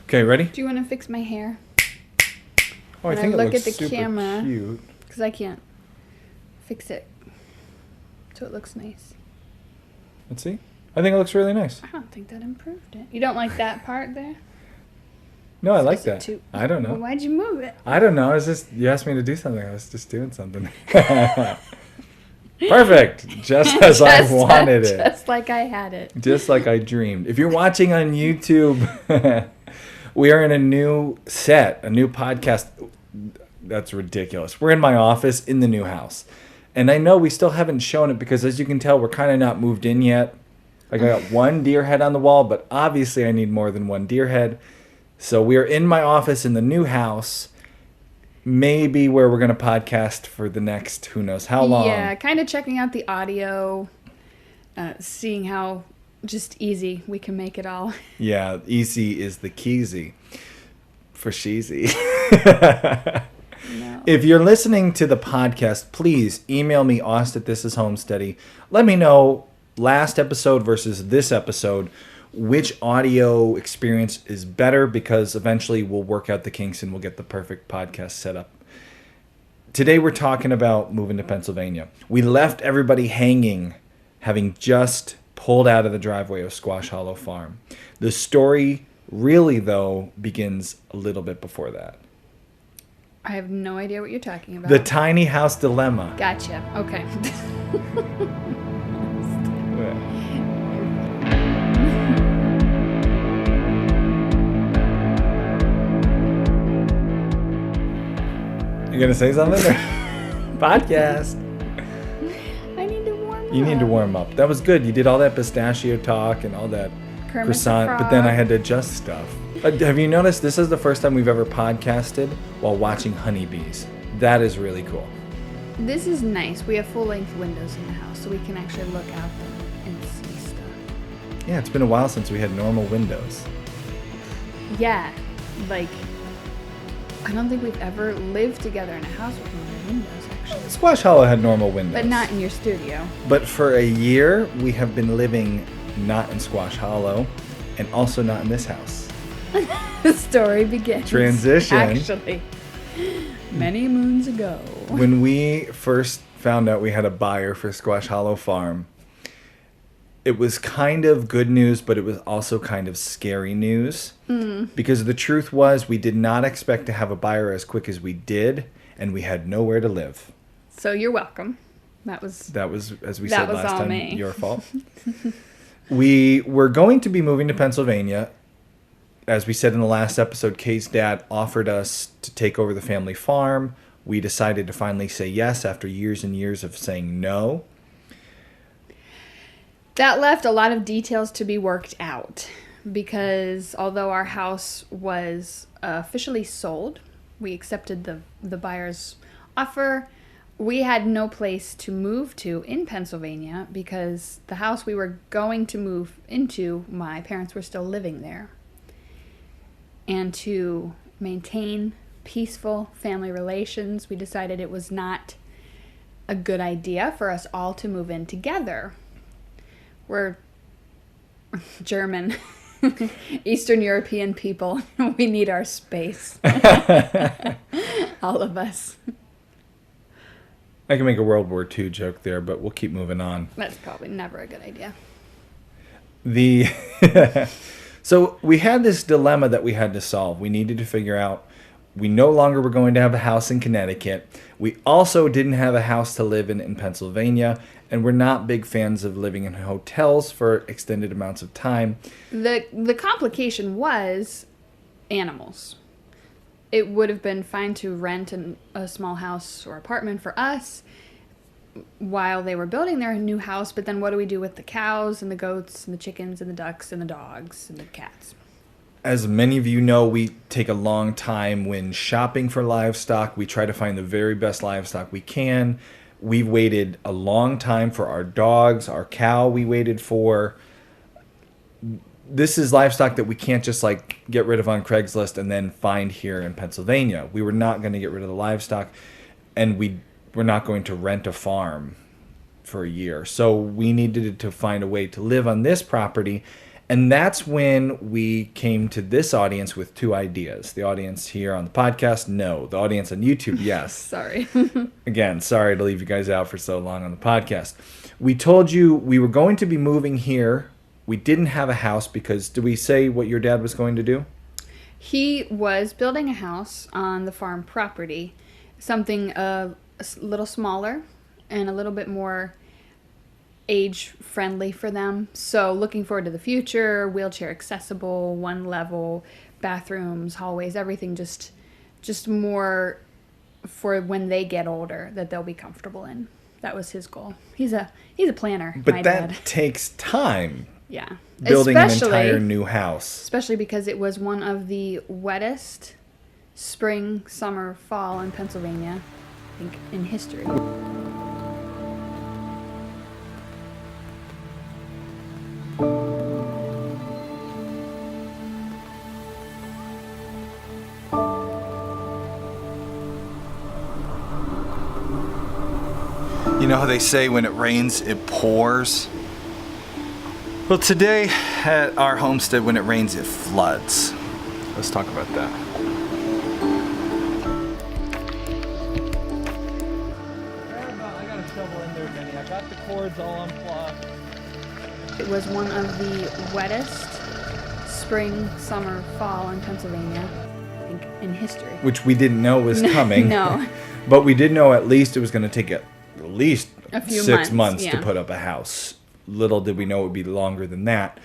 Okay, ready? Do you want to fix my hair? Oh, I think it look looks at the super camera. cute. Because I can't fix it so it looks nice. Let's see. I think it looks really nice. I don't think that improved it. You don't like that part there? No, I like Is it that. too- I don't know. Well, why'd you move it? I don't know. You asked me to do something. I was just doing something. Perfect. Just as I wanted it. Just like I had it. Just like I dreamed. If you're watching on YouTube, we are in a new set, a new podcast. That's ridiculous. We're in my office in the new house. And I know we still haven't shown it because, as you can tell, we're kind of not moved in yet. Like, I got one deer head on the wall, but obviously I need more than one deer head. So we are in my office in the new house, maybe where we're going to podcast for the next who knows how long. Yeah, kind of checking out the audio, seeing how just easy we can make it all. Yeah, easy is the keysy for sheezy. No. If you're listening to the podcast, please email me, Homesteady. Let me know last episode versus this episode, which audio experience is better, because eventually we'll work out the kinks and we'll get the perfect podcast set up. Today we're talking about moving to Pennsylvania. We left everybody hanging, having just pulled out of the driveway of Squash Hollow Farm. The story really, though, begins a little bit before that. I have no idea what you're talking about. The tiny house dilemma. Gotcha. Okay. You gonna say something? Podcast. I need to warm up. You need to warm up. That was good. You did all that pistachio talk and all that Kermit the croissant, but Frog. then I had to adjust stuff. Have you noticed this is the first time we've ever podcasted while watching honeybees? That is really cool. This is nice. We have full-length windows in the house, so we can actually look out them and see stuff. Yeah, it's been a while since we had normal windows. Yeah, like, I don't think we've ever lived together in a house with normal windows, actually. Squash Hollow had normal windows. But not in your studio. But for a year, we have been living not in Squash Hollow and also not in this house. The story begins. Transition. Actually, many moons ago. When we first found out we had a buyer for Squash Hollow Farm, it was kind of good news, but it was also kind of scary news. Because the truth was, we did not expect to have a buyer as quick as we did, and we had nowhere to live. So you're welcome. That was, as we that said was last all time, me. your fault. We were going to be moving to Pennsylvania. As we said in the last episode, Kay's dad offered us to take over the family farm. We decided to finally say yes after years and years of saying no. That left a lot of details to be worked out, because although our house was officially sold, we accepted the buyer's offer. We had no place to move to in Pennsylvania because the house we were going to move into, my parents were still living there. And to maintain peaceful family relations, we decided it was not a good idea for us all to move in together. We're German, Eastern European people. We need our space. All of us. I can make a World War II joke there, but we'll keep moving on. That's probably never a good idea. So we had this dilemma that we had to solve. We needed to figure out, we no longer were going to have a house in Connecticut. We also didn't have a house to live in Pennsylvania, and we're not big fans of living in hotels for extended amounts of time. The complication was animals. It would have been fine to rent a small house or apartment for us while they were building their new house, but then what do we do with the cows and the goats and the chickens and the ducks and the dogs and the cats? As many of you know, we take a long time when shopping for livestock. We try to find the very best livestock we can. We've waited a long time for our dogs, our cow we waited for. This is livestock that we can't just like get rid of on Craigslist and then find here in Pennsylvania. We were not going to get rid of the livestock, and we're not going to rent a farm for a year. So we needed to find a way to live on this property And that's when we came to this audience with two ideas. The audience here on the podcast, no. The audience on YouTube, yes. Sorry. Again, sorry to leave you guys out for so long on the podcast. We told you we were going to be moving here. We didn't have a house because, did we say what your dad was going to do? He was building a house on the farm property, something a little smaller and a little bit more age-friendly for them. So looking forward to the future, wheelchair accessible, one level, bathrooms, hallways, everything just more for when they get older that they'll be comfortable in. That was his goal. He's a planner, but my that dad. Takes time. Yeah. Building an entire new house. Especially because it was one of the wettest spring, summer, fall in Pennsylvania, I think, in history. You know how they say when it rains, it pours? Well, today at our homestead, when it rains, it floods. Let's talk about that. I got a shovel in there, Benny. I got the cords all unplugged. It was one of the wettest spring, summer, fall in Pennsylvania, I think, in history. Which we didn't know was coming. No. But we did know at least it was going to take at least a few 6 months yeah. to put up a house. Little did we know it would be longer than that.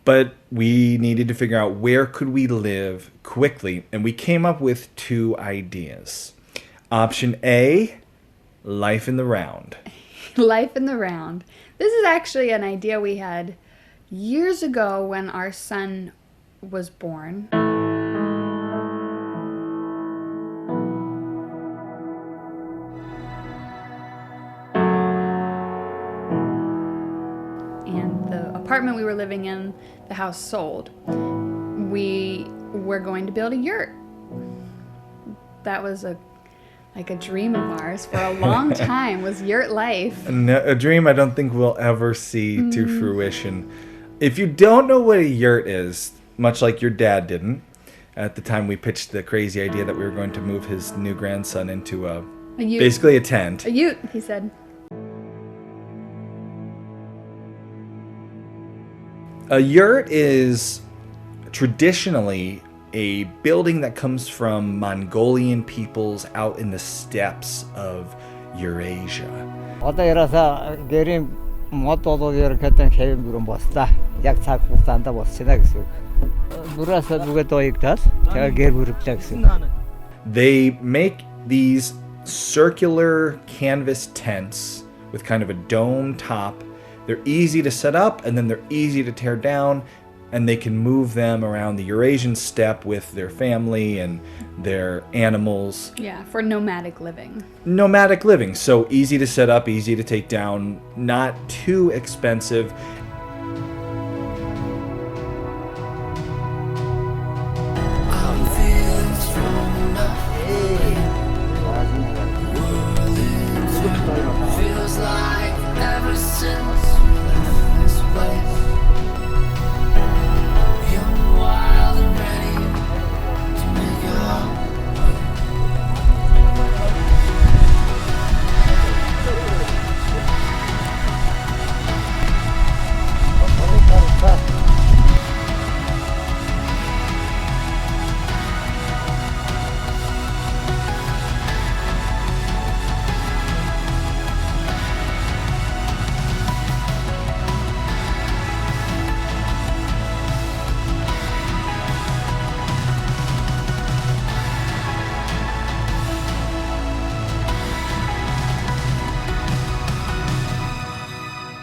But we needed to figure out where could we live quickly. And we came up with two ideas. Option A, life in the round. Life in the round. This is actually an idea we had years ago when our son was born. Apartment we were living in, the house sold. We were going to build a yurt. That was a dream of ours for a long time, was yurt life. A dream I don't think we'll ever see to fruition. If you don't know what a yurt is, much like your dad didn't, at the time we pitched the crazy idea that we were going to move his new grandson into a yurt. Basically a tent. A yurt, he said. A yurt is traditionally a building that comes from Mongolian peoples out in the steppes of Eurasia. Одоо яраса гэрийн мод болоод ерөнхийдөө хэвэн бүрэн боллоо. Яг цаг хугацаанд болчихно гэсэн үг. Нүрээсээ бүгээд оёгдаад тэгээ гэр бүрлээ гэсэн. They make these circular canvas tents with kind of a dome top. They're easy to set up, and then they're easy to tear down, and they can move them around the Eurasian steppe with their family and their animals. Yeah, for nomadic living. Nomadic living. So easy to set up, easy to take down, not too expensive.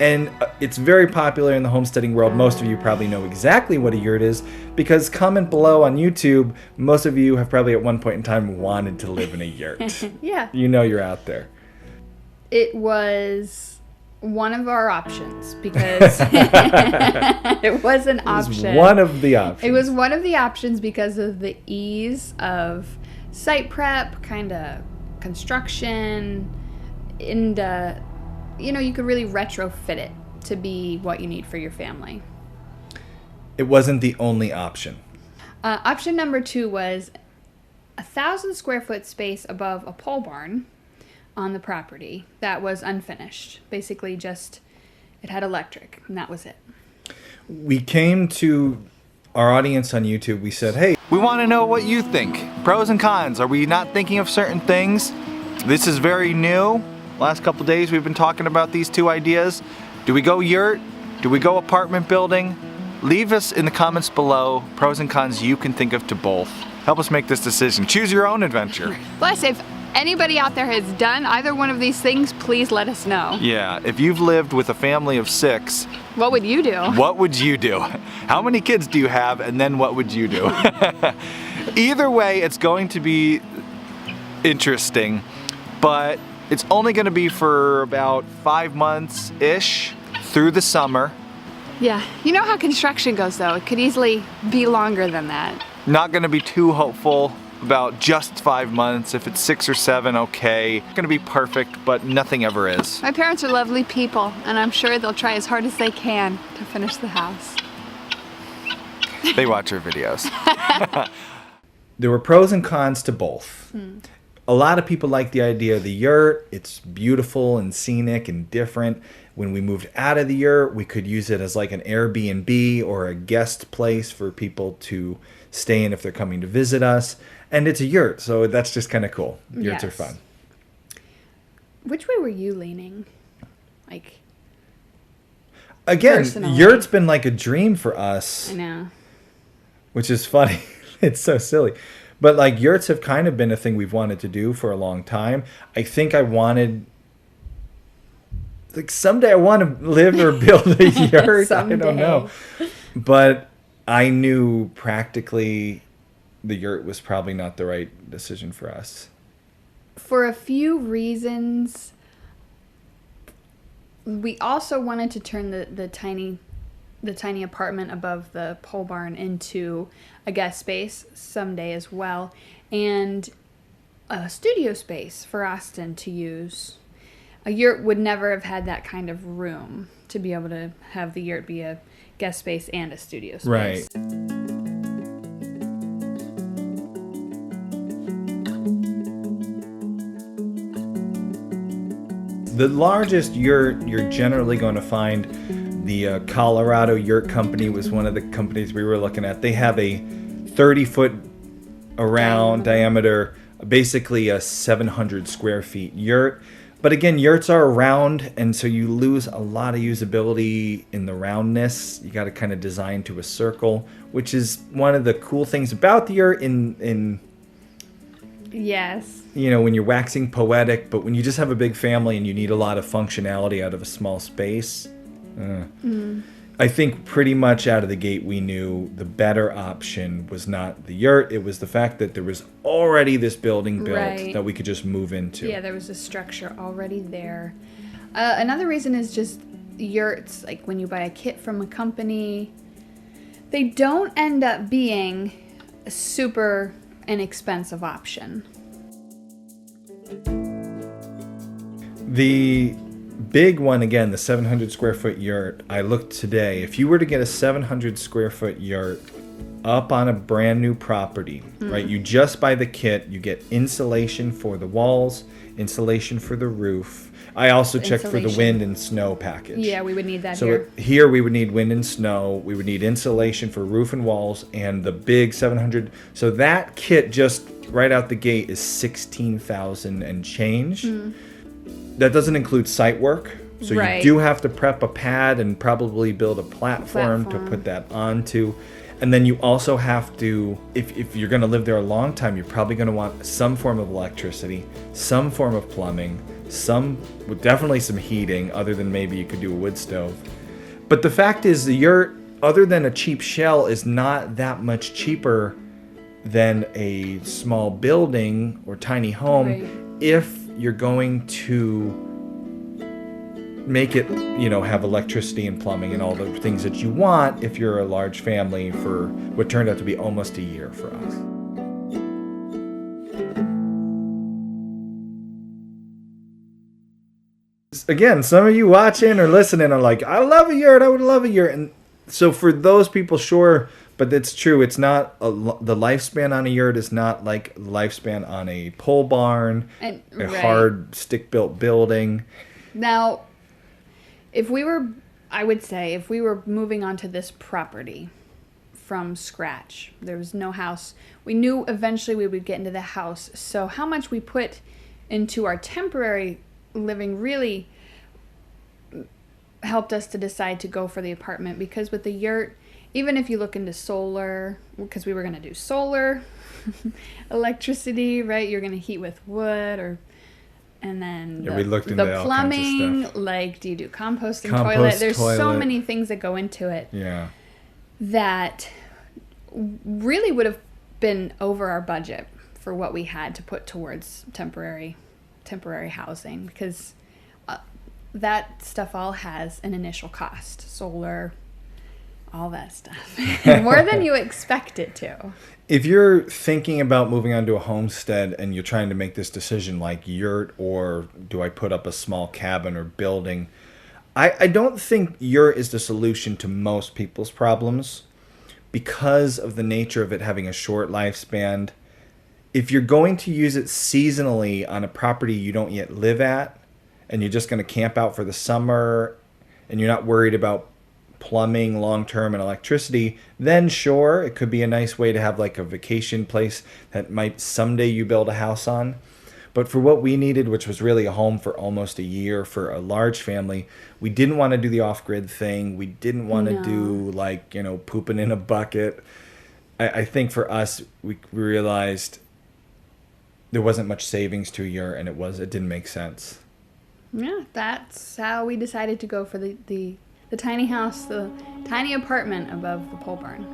And it's very popular in the homesteading world. Most of you probably know exactly what a yurt is because comment below on YouTube. Most of you have probably at one point in time wanted to live in a yurt. Yeah. You know you're out there. It was one of our options because it was an option. It was one of the options. It was one of the options because of the ease of site prep, kind of construction, and you could really retrofit it to be what you need for your family. it wasn't the only option. Option number 2 was 1,000 square foot space above a pole barn on the property that was unfinished. Basically just, it had electric, and that was it. We came to our audience on YouTube. We said, hey, we want to know what you think. Pros and cons. Are we not thinking of certain things? This is very new. Last couple days we've been talking about these two ideas. Do we go yurt? Do we go apartment building? Leave us in the comments below pros and cons you can think of to both. Help us make this decision. Choose your own adventure. Plus, if anybody out there has done either one of these things, please let us know. Yeah, if you've lived with a family of 6, what would you do? What would you do? How many kids do you have, and then what would you do? Either way, it's going to be interesting, but it's only going to be for about 5 months-ish through the summer. Yeah, you know how construction goes though. It could easily be longer than that. Not going to be too hopeful about just 5 months. If it's 6 or 7, okay. Not going to be perfect, but nothing ever is. My parents are lovely people, and I'm sure they'll try as hard as they can to finish the house. They watch our videos. There were pros and cons to both. A lot of people like the idea of the yurt. It's beautiful and scenic and different. When we moved out of the yurt, we could use it as like an Airbnb or a guest place for people to stay in if they're coming to visit us. And it's a yurt, so that's just kind of cool. Yurts are fun. Which way were you leaning? Like, again, personally? Yurt's been like a dream for us. I know. Which is funny. It's so silly. But like yurts have kind of been a thing we've wanted to do for a long time. I think I wanted, like someday I want to live or build a yurt. I don't know. But I knew practically the yurt was probably not the right decision for us. For a few reasons, we also wanted to turn the tiny apartment above the pole barn into a guest space someday as well, and a studio space for Austin to use. A yurt would never have had that kind of room to be able to have the yurt be a guest space and a studio space. Right. The largest yurt you're generally going to find, the Colorado Yurt Company was one of the companies we were looking at. They have a 30-foot around diameter, basically a 700 square feet yurt. But again, yurts are round, and so you lose a lot of usability in the roundness. You got to kind of design to a circle, which is one of the cool things about the yurt in Yes. You know, when you're waxing poetic, but when you just have a big family and you need a lot of functionality out of a small space, I think pretty much out of the gate we knew the better option was not the yurt. It was the fact that there was already this building built that we could just move into. Yeah, there was a structure already there. Another reason is just yurts, like when you buy a kit from a company, they don't end up being a super inexpensive option. The big one, again, the 700 square foot yurt, I looked today. If you were to get a 700 square foot yurt up on a brand new property, right, you just buy the kit, you get insulation for the walls, insulation for the roof. I also checked for the wind and snow package. Yeah, we would need that here. So here we would need wind and snow. We would need insulation for roof and walls and the big 700. So that kit just right out the gate is $16,000 and change. That doesn't include site work. So you do have to prep a pad and probably build a platform to put that onto. And then you also have to, if you're going to live there a long time, you're probably going to want some form of electricity, some form of plumbing, definitely some heating, other than maybe you could do a wood stove. But the fact is, the yurt, other than a cheap shell, is not that much cheaper than a small building or tiny home if you're going to make it, you know, have electricity and plumbing and all the things that you want if you're a large family for what turned out to be almost a year for us. Again, some of you watching or listening are like, I love a yurt, I would love a yurt. And So for those people, sure, but it's true. It's not the lifespan on a yurt is not like the lifespan on a pole barn, a hard stick-built building. Now, I would say if we were moving onto this property from scratch, there was no house. We knew eventually we would get into the house. So how much we put into our temporary living really helped us to decide to go for the apartment, because with the yurt, even if you look into solar, because we were going to do solar, electricity, right? You're going to heat with wood, and then we looked into the all plumbing, kinds of stuff. like do you do composting toilet? There's so many things that go into it. Yeah. That really would have been over our budget for what we had to put towards temporary housing, because that stuff all has an initial cost. Solar, all that stuff. More than you expect it to. If you're thinking about moving onto a homestead and you're trying to make this decision like yurt or do I put up a small cabin or building, I don't think yurt is the solution to most people's problems because of the nature of it having a short lifespan. If you're going to use it seasonally on a property you don't yet live at, and you're just going to camp out for the summer, and you're not worried about plumbing long-term and electricity, then sure, it could be a nice way to have like a vacation place that might someday you build a house on. But for what we needed, which was really a home for almost a year for a large family, we didn't want to do the off-grid thing. We didn't want to do like, pooping in a bucket. I think for us, we realized there wasn't much savings to a year, and it didn't make sense. Yeah, that's how we decided to go for the tiny house, the tiny apartment above the pole barn.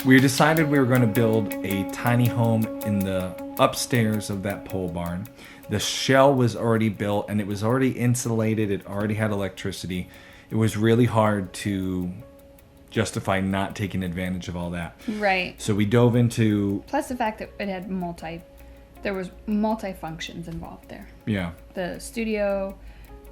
We decided we were going to build a tiny home in the upstairs of that pole barn. The shell was already built, and it was already insulated. It already had electricity. It was really hard to justify not taking advantage of all that. Right. So we dove into... Plus the fact that it had there was multi-functions involved there. Yeah. The studio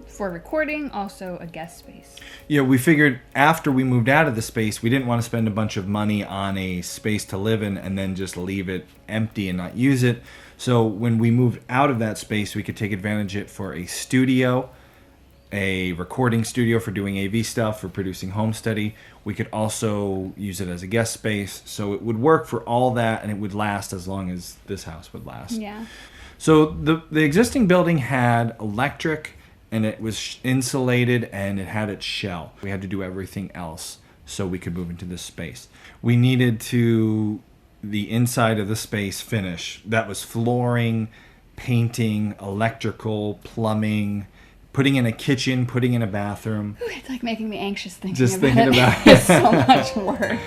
for recording, also a guest space. Yeah, we figured after we moved out of the space, we didn't want to spend a bunch of money on a space to live in and then just leave it empty and not use it. So when we moved out of that space, we could take advantage of it for a studio, a recording studio for doing AV stuff, for producing Homesteady. We could also use it as a guest space. So it would work for all that, and it would last as long as this house would last. Yeah. So the existing building had electric, and it was insulated, and it had its shell. We had to do everything else so we could move into this space. We needed the inside of the space finish. That was flooring, painting, electrical, plumbing, putting in a kitchen, putting in a bathroom. Ooh, it's like making me anxious thinking Just about thinking it. about It's so much work.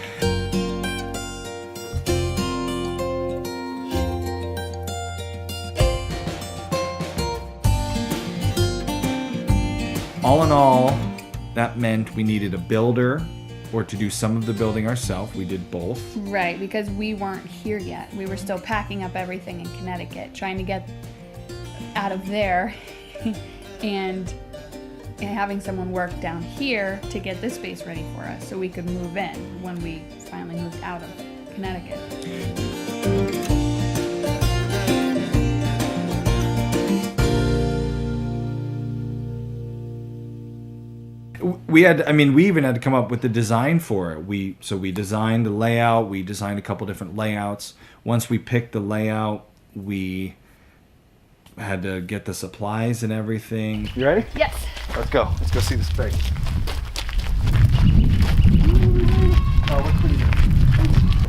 All in all, that meant we needed a builder or to do some of the building ourselves. We did both. Right, because we weren't here yet. We were still packing up everything in Connecticut, trying to get out of there and having someone work down here to get this space ready for us so we could move in when we finally moved out of Connecticut. We even had to come up with the design for it. We designed the layout. We designed a couple different layouts. Once we picked the layout, we had to get the supplies and everything. You ready? Yes. Let's go. Let's go see the space.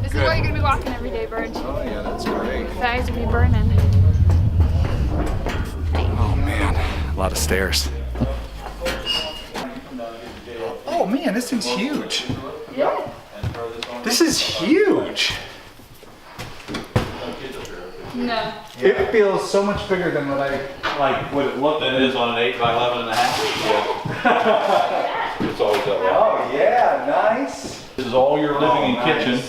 This is what you're going to be walking every day, Bird. Oh, yeah, that's great. Thighs will be burning. Oh, man. A lot of stairs. Oh, man, this thing's huge. Yeah. This is huge. No. It feels so much bigger than what it looked That is on an 8 by 11 and a half. It's always that way. Oh, yeah, nice. This is all your living and kitchen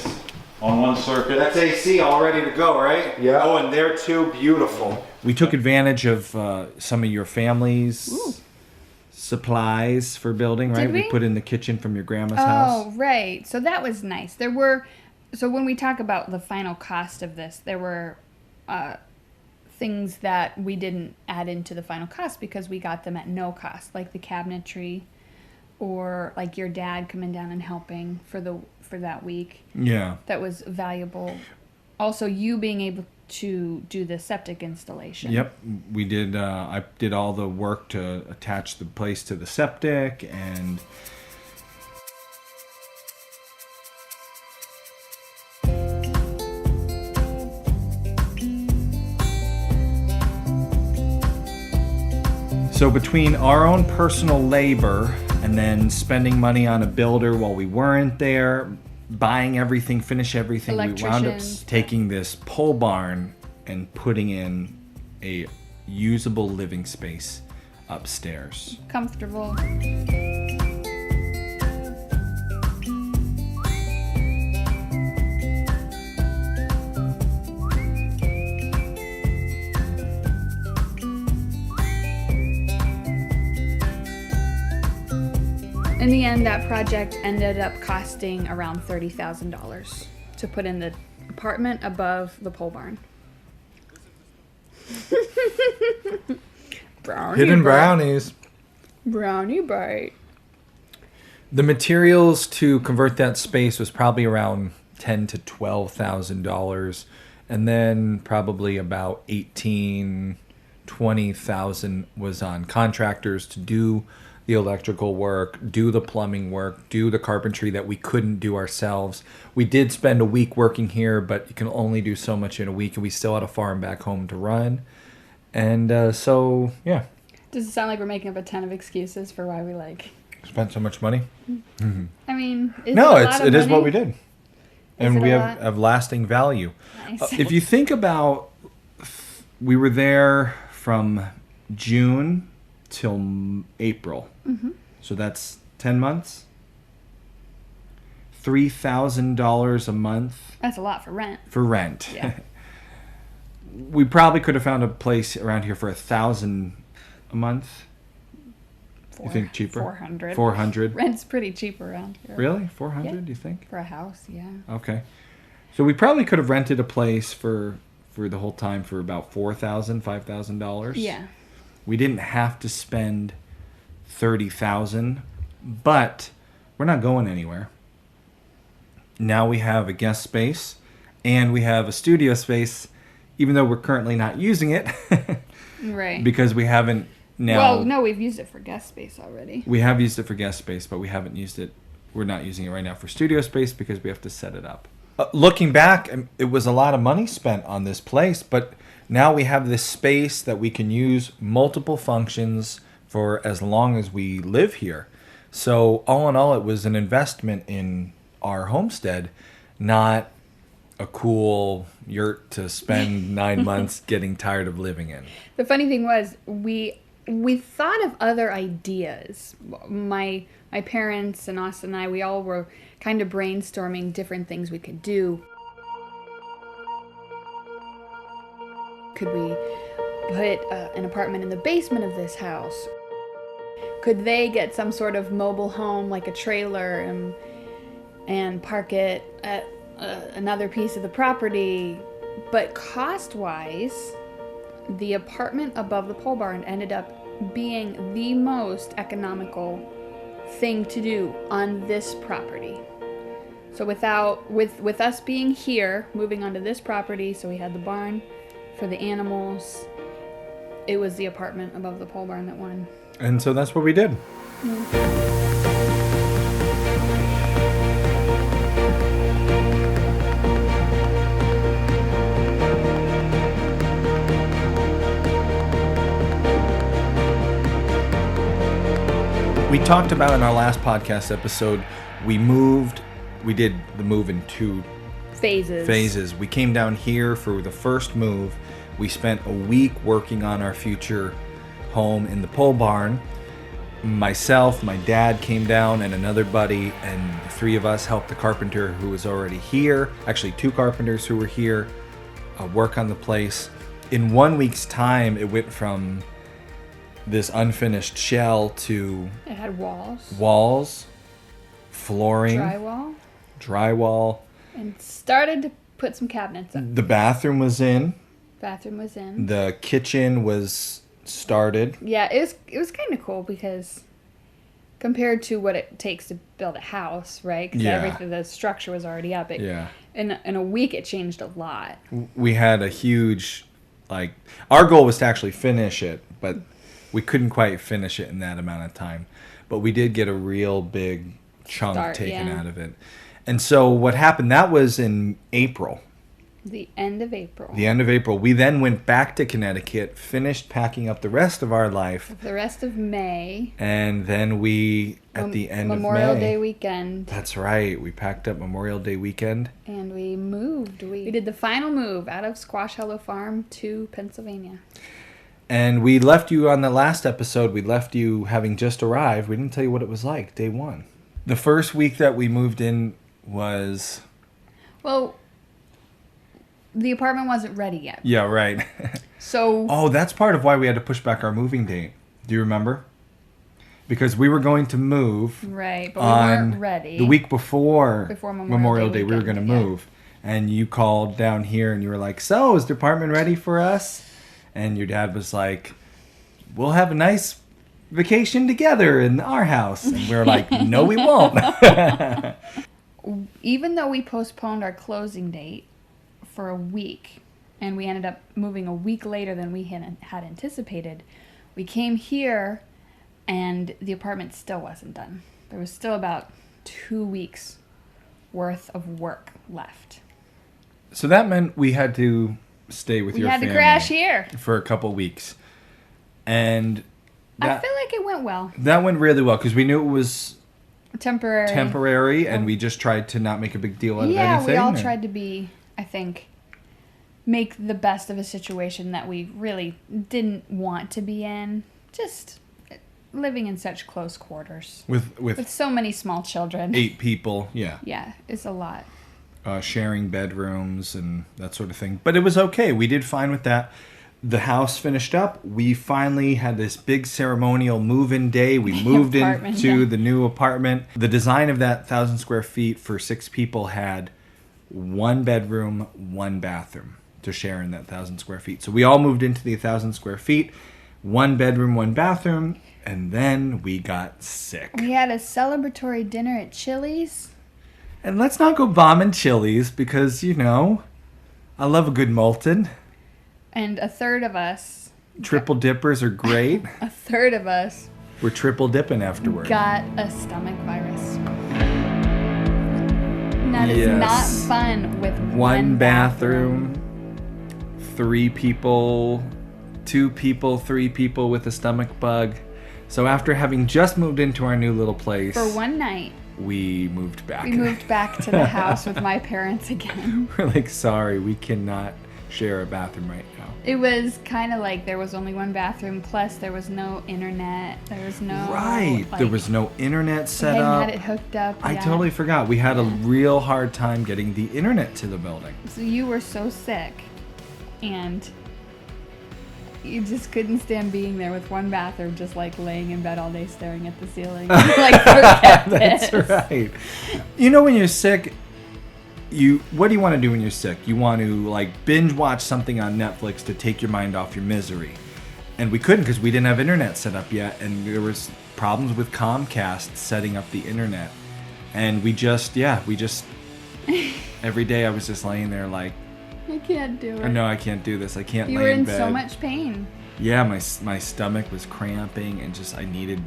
on one circuit. That's AC all ready to go, right? Yeah. Oh, and they're too beautiful. We took advantage of some of your family's supplies for building, right? Did we? Put in the kitchen from your grandma's house. Oh, right. So that was nice. So when we talk about the final cost of this, there were things that we didn't add into the final cost because we got them at no cost, like the cabinetry, or like your dad coming down and helping for that week. Yeah. That was valuable. Also, you being able to do the septic installation. Yep, we did. I did all the work to attach the place to the septic, and so between our own personal labor and then spending money on a builder while we weren't there, buying everything, finish everything, we wound up taking this pole barn and putting in a usable living space upstairs. Comfortable. In the end, that project ended up costing around $30,000 to put in the apartment above the pole barn. Hidden brownies. Brownie bite. The materials to convert that space was probably around $10,000 to $12,000, and then probably about $18,000, $20,000 was on contractors to do the electrical work, do the plumbing work, do the carpentry that we couldn't do ourselves. We did spend a week working here, but you can only do so much in a week, and we still had a farm back home to run. And so, yeah. Does it sound like we're making up a ton of excuses for why we spent so much money? Mm-hmm. I mean, it is what we did. And we have lasting value. Nice. If you think about, we were there from June till April. Mm-hmm. So that's 10 months. $3,000 a month. That's a lot for rent. For rent. Yeah. We probably could have found a place around here for $1,000 a month. You think cheaper? 400. 400. Rent's pretty cheap around here. Really? 400, Yeah. do you think? For a house, yeah. Okay. So we probably could have rented a place for the whole time for about $4,000, $5,000. Yeah. We didn't have to spend $30,000, but we're not going anywhere. Now we have a guest space and we have a studio space, even though we're currently not using it. Right. Because we haven't now. Well, no, we've used it for guest space already. We have used it for guest space, but we haven't used it. We're not using it right now for studio space because we have to set it up. Looking back, it was a lot of money spent on this place, but now we have this space that we can use multiple functions for as long as we live here. So all in all, it was an investment in our homestead, not a cool yurt to spend 9 months getting tired of living in. The funny thing was, we thought of other ideas. My parents and Austin and I, we all were kind of brainstorming different things we could do. Could we put an apartment in the basement of this house? Could they get some sort of mobile home, like a trailer, and park it at another piece of the property? But cost-wise, the apartment above the pole barn ended up being the most economical thing to do on this property. So with us being here, moving onto this property, so we had the barn for the animals, it was the apartment above the pole barn that won. And so that's what we did. We talked about in our last podcast episode, we did the move in 2 phases. We came down here for the first move. We spent a week working on our future home in the pole barn. myself, my dad came down, and another buddy, and the three of us helped the carpenter who was already here. Actually, two carpenters who were here work on the place. In 1 week's time, it went from this unfinished shell to It had walls, flooring, drywall, and started to put some cabinets up. The bathroom was in. Bathroom was in. The kitchen was started. Yeah, it was kind of cool because compared to what it takes to build a house, right? Because everything, the structure was already up. In a week, it changed a lot. We had a huge, our goal was to actually finish it, but we couldn't quite finish it in that amount of time. But we did get a real big chunk taken out of it. And so what happened, that was in April. The end of April. We then went back to Connecticut, finished packing up the rest of our life. The rest of May. And then we, at the end of May. Memorial Day weekend. That's right. We packed up Memorial Day weekend. And we moved. We did the final move out of Squash Hollow Farm to Pennsylvania. And we left you on the last episode. We left you having just arrived. We didn't tell you what it was like, day one. The first week that we moved in was... Well... The apartment wasn't ready yet. Yeah, right. So... Oh, that's part of why we had to push back our moving date. Do you remember? Because we were going to move... Right, but we weren't ready. The week before Memorial Day we were going to move. And you called down here and you were like, so, is the apartment ready for us? And your dad was like, we'll have a nice vacation together in our house. And we were like, no, we won't. Even though we postponed our closing date for a week, and we ended up moving a week later than we had anticipated, we came here, and the apartment still wasn't done. There was still about 2 weeks worth of work left. So that meant we had to stay with your family. We had to crash here for a couple weeks. And I feel like it went well. That went really well because we knew it was temporary, and we just tried to not make a big deal out of anything. Yeah, we all tried to be, I think, make the best of a situation that we really didn't want to be in. Just living in such close quarters. With so many small children. 8 people, yeah. Yeah, it's a lot. Sharing bedrooms and that sort of thing. But it was okay. We did fine with that. The house finished up. We finally had this big ceremonial move-in day. We moved into the new apartment. The design of that 1,000 square feet for 6 people had 1 bedroom, 1 bathroom to share in that 1,000 square feet. So we all moved into the 1,000 square feet, 1 bedroom, 1 bathroom, and then we got sick. We had a celebratory dinner at Chili's. And let's not go bombing Chili's because, I love a good molten. And a third of us... Triple dippers are great. A third of us... We're triple dipping afterward. Got a stomach virus. And that is not fun with 1 bathroom. 3 people, 2 people, 3 people with a stomach bug. So after having just moved into our new little place... For one night... We moved back. We moved back to the house with my parents again. We're like, sorry, we cannot share a bathroom right now. It was kind of like there was only 1 bathroom, plus there was no internet. There was no... Right. There was no internet set up. We hadn't had it hooked up I totally forgot. We had a real hard time getting the internet to the building. So you were so sick, and you just couldn't stand being there with 1 bathroom, just laying in bed all day staring at the ceiling. Forget this. That's right. When you're sick, what do you want to do when you're sick? You want to binge watch something on Netflix to take your mind off your misery. And we couldn't because we didn't have internet set up yet, and there was problems with Comcast setting up the internet. And we just every day I was just laying there I can't do it. No, I can't do this. I can't lay in bed. You were in so much pain. Yeah, my stomach was cramping and I needed...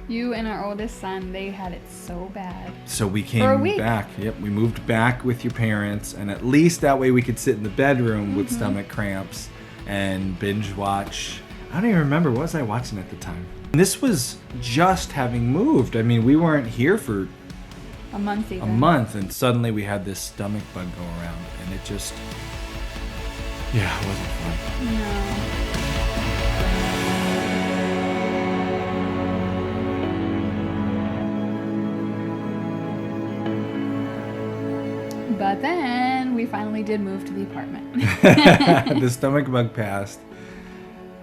You and our oldest son, they had it so bad. So we came back. Yep, we moved back with your parents, and at least that way we could sit in the bedroom with stomach cramps and binge watch. I don't even remember. What was I watching at the time? And this was just having moved. I mean, we weren't here for... A month even. A month, and suddenly we had this stomach bug go around, and it just... Yeah, it wasn't fun. No. But then we finally did move to the apartment. The stomach bug passed.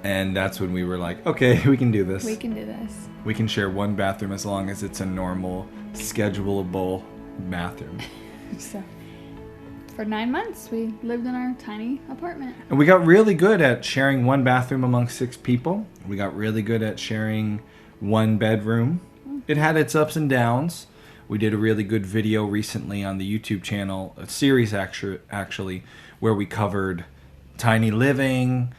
And that's when we were like, okay, we can do this. We can do this. We can share one bathroom as long as it's a normal, schedulable bathroom. So, for 9 months, we lived in our tiny apartment. And we got really good at sharing one bathroom among 6 people. We got really good at sharing one bedroom. It had its ups and downs. We did a really good video recently on the YouTube channel, a series actually, where we covered tiny living,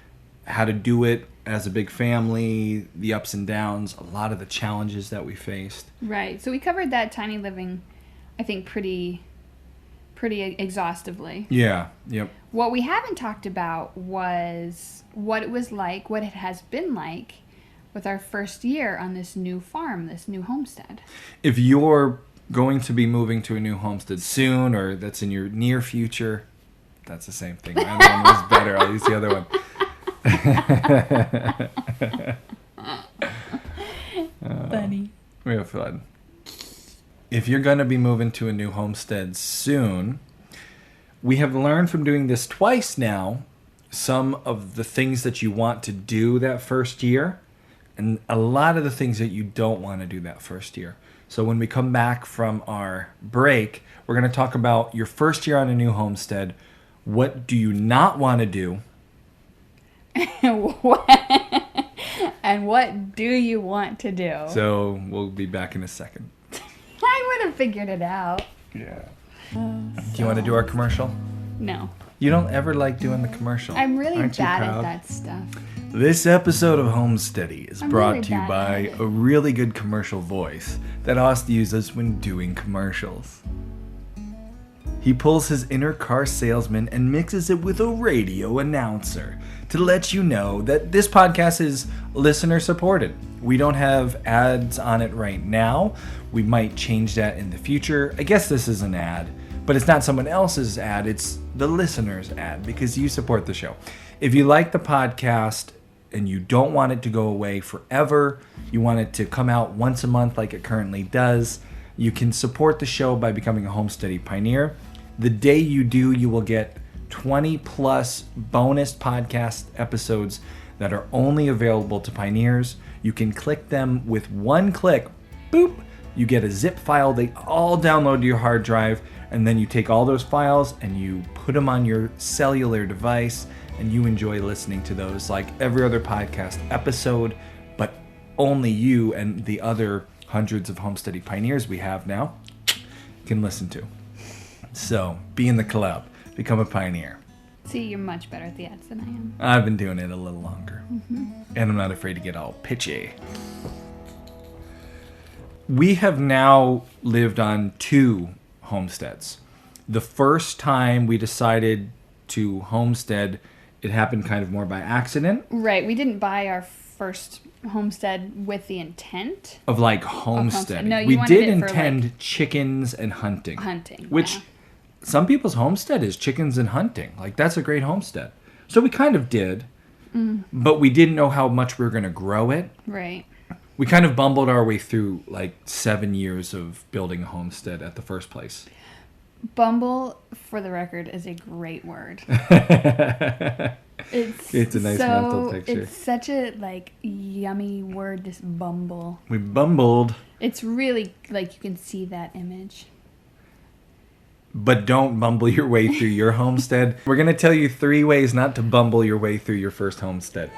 how to do it as a big family, the ups and downs, a lot of the challenges that we faced. Right. So we covered that tiny living, I think, pretty exhaustively. Yeah. Yep. What we haven't talked about was what it was like, what it has been like with our first year on this new farm, this new homestead. If you're going to be moving to a new homestead soon, or that's in your near future, that's the same thing. My one was better. I'll use the other one. Funny. Real fun. If you're going to be moving to a new homestead soon, we have learned from doing this twice now some of the things that you want to do that first year and a lot of the things that you don't want to do that first year. So when we come back from our break, we're going to talk about your first year on a new homestead. What do you not want to do? And what do you want to do? So we'll be back in a second. I would have figured it out. Yeah. Do you want to do our commercial? No. You don't ever like doing the commercial. I'm really Aren't you bad at proud? that stuff. This episode of Homesteady is brought really to you bad by at it. a really good commercial voice that Ost uses when doing commercials. He pulls his inner car salesman and mixes it with a radio announcer to let you know that this podcast is listener supported. We don't have ads on it right now. We might change that in the future. I guess this is an ad, but it's not someone else's ad. It's the listener's ad because you support the show. If you like the podcast and you don't want it to go away forever, you want it to come out once a month like it currently does, you can support the show by becoming a Homesteady Pioneer. The day you do, you will get 20 plus bonus podcast episodes that are only available to pioneers. You can click them with one click. Boop! You get a zip file. They all download to your hard drive, and then you take all those files and you put them on your cellular device, and you enjoy listening to those like every other podcast episode, but only you and the other hundreds of Homesteady Pioneers we have now can listen to. So, be in the club. Become a pioneer. See, you're much better at the ads than I am. I've been doing it a little longer. Mm-hmm. And I'm not afraid to get all pitchy. We have now lived on 2 homesteads. The first time we decided to homestead, it happened kind of more by accident. Right. We didn't buy our first homestead with the intent of like homesteading. No, you we wanted did it for, intend like, chickens and hunting. Which... yeah. Some people's homestead is chickens and hunting. Like, that's a great homestead. So we kind of did, but we didn't know how much we were going to grow it. Right. We kind of bumbled our way through, like, 7 years of building a homestead at the first place. Bumble, for the record, is a great word. It's a nice mental picture. It's such a, like, yummy word, this bumble. We bumbled. It's really, like, you can see that image. But don't bumble your way through your homestead. We're going to tell you 3 ways not to bumble your way through your first homestead.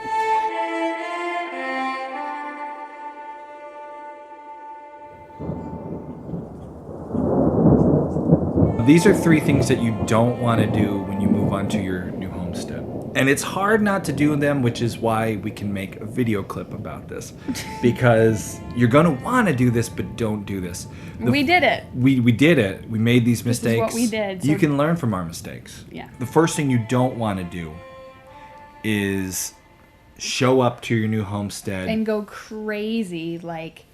These are 3 things that you don't want to do when you move on to your new homestead. And it's hard not to do them, which is why we can make a video clip about this. Because you're going to want to do this, but don't do this. We did it. We did it. We made these mistakes. This is what we did. You can learn from our mistakes. Yeah. The first thing you don't want to do is show up to your new homestead. And go crazy, like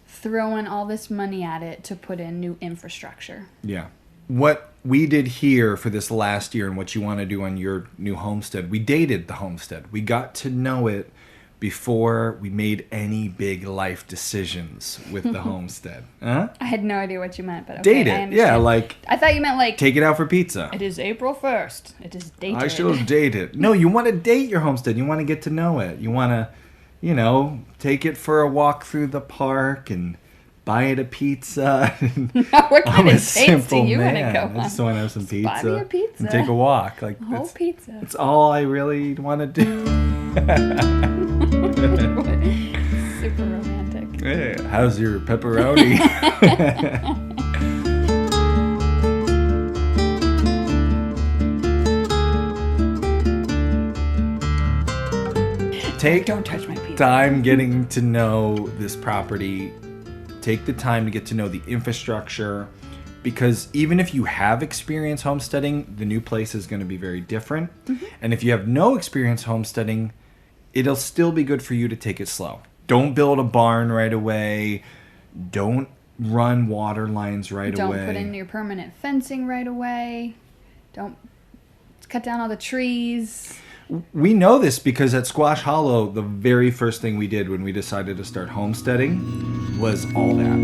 throwing all this money at it to put in new infrastructure. Yeah. What we did here for this last year and what you want to do on your new homestead, we dated the homestead. We got to know it before we made any big life decisions with the homestead. Huh? I had no idea what you meant, but okay, Date I it. understand. Yeah, like I thought you meant like take it out for pizza. it is April 1st. It is dated. I should have dated. No, you want to date your homestead. You want to get to know it. You want to, take it for a walk through the park and buy it a pizza. What kind I'm a of dates do simple you want to man. go I on? just want to have some Buy me pizza, a pizza. and take a walk. Like A whole pizza. That's all I really want to do. Super romantic. Hey, how's your pepperoni? Don't touch my pizza. Time getting to know this property. Take the time to get to know the infrastructure, because even if you have experience homesteading, the new place is going to be very different. And if you have no experience homesteading, it'll still be good for you to take it slow. Don't build a barn right away. Don't run water lines right away. Don't put in your permanent fencing right away. Don't cut down all the trees. We know this because at Squash Hollow, the very first thing we did when we decided to start homesteading was all that.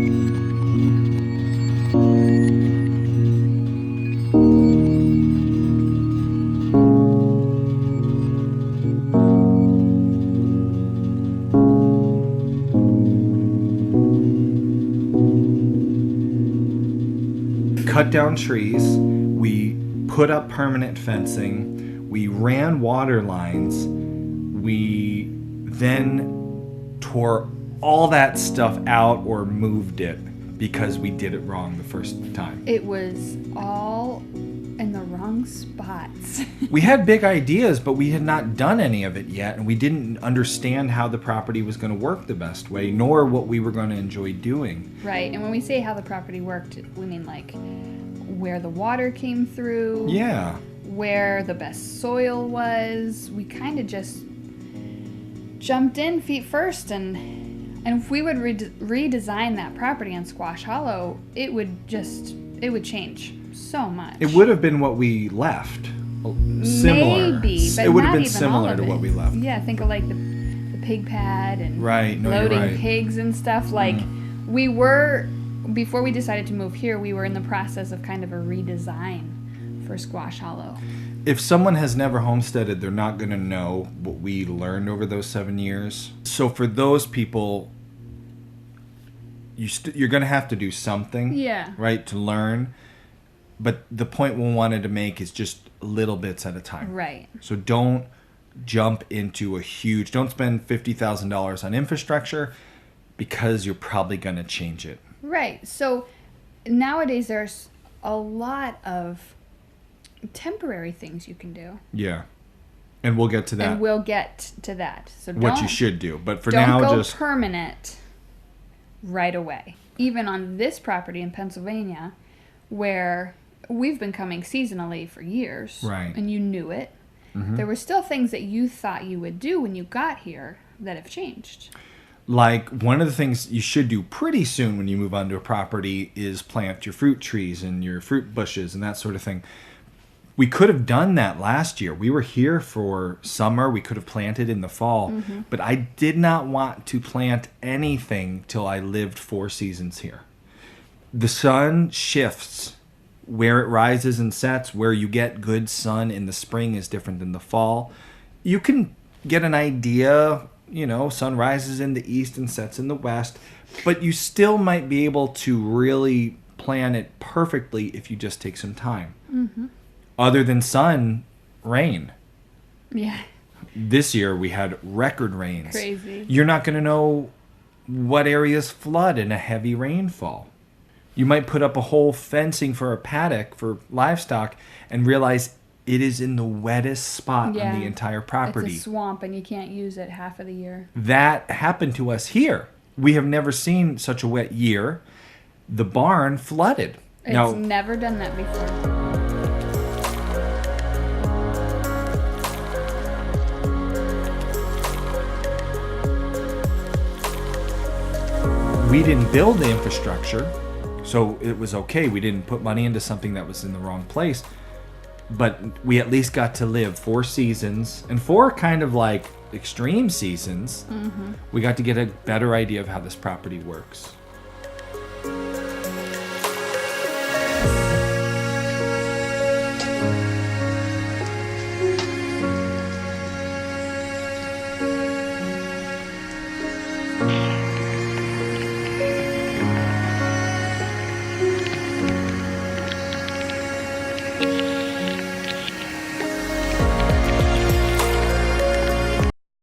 Cut down trees, we put up permanent fencing, we ran water lines, we then tore all that stuff out or moved it because we did it wrong the first time. It was all in the wrong spots. We had big ideas, but we had not done any of it yet, and we didn't understand how the property was going to work the best way, nor what we were going to enjoy doing. Right, and when we say how the property worked, we mean like where the water came through. Yeah. Where the best soil was. We kind of just jumped in feet first, and if we would redesign that property on Squash Hollow, it would change so much. It would have been what we left. Similar. Maybe, but it would not have been even similar all of to it. what we left. Yeah, think of like the pig pad and Right, no, you're loading right. pigs and stuff. Like we were, before we decided to move here, we were in the process of kind of a redesign for Squash Hollow. If someone has never homesteaded, they're not going to know what we learned over those 7 years. So for those people, you're going to have to do something, Yeah. right, to learn. But the point we wanted to make is just little bits at a time. Right. So don't jump into don't spend $50,000 on infrastructure because you're probably going to change it. Right. So nowadays there's a lot of temporary things you can do. Yeah. And we'll get to that. And we'll get to that. So what you should do. But for don't now, go just permanent right away. Even on this property in Pennsylvania, where we've been coming seasonally for years, right, and you knew it, there were still things that you thought you would do when you got here that have changed. Like, one of the things you should do pretty soon when you move onto a property is plant your fruit trees and your fruit bushes and that sort of thing. We could have done that last year. We were here for summer. We could have planted in the fall. But I did not want to plant anything till I lived 4 seasons here. The sun shifts where it rises and sets. Where you get good sun in the spring is different than the fall. You can get an idea, sun rises in the east and sets in the west, but you still might be able to really plan it perfectly if you just take some time. Other than sun, rain. Yeah. This year we had record rains. Crazy. You're not going to know what areas flood in a heavy rainfall. You might put up a whole fencing for a paddock for livestock and realize it is in the wettest spot on the entire property. It's a swamp and you can't use it half of the year. That happened to us here. We have never seen such a wet year. The barn flooded. It's never done that before. We didn't build the infrastructure, so it was okay. We didn't put money into something that was in the wrong place. But we at least got to live 4 seasons, and 4 kind of like extreme seasons, we got to get a better idea of how this property works.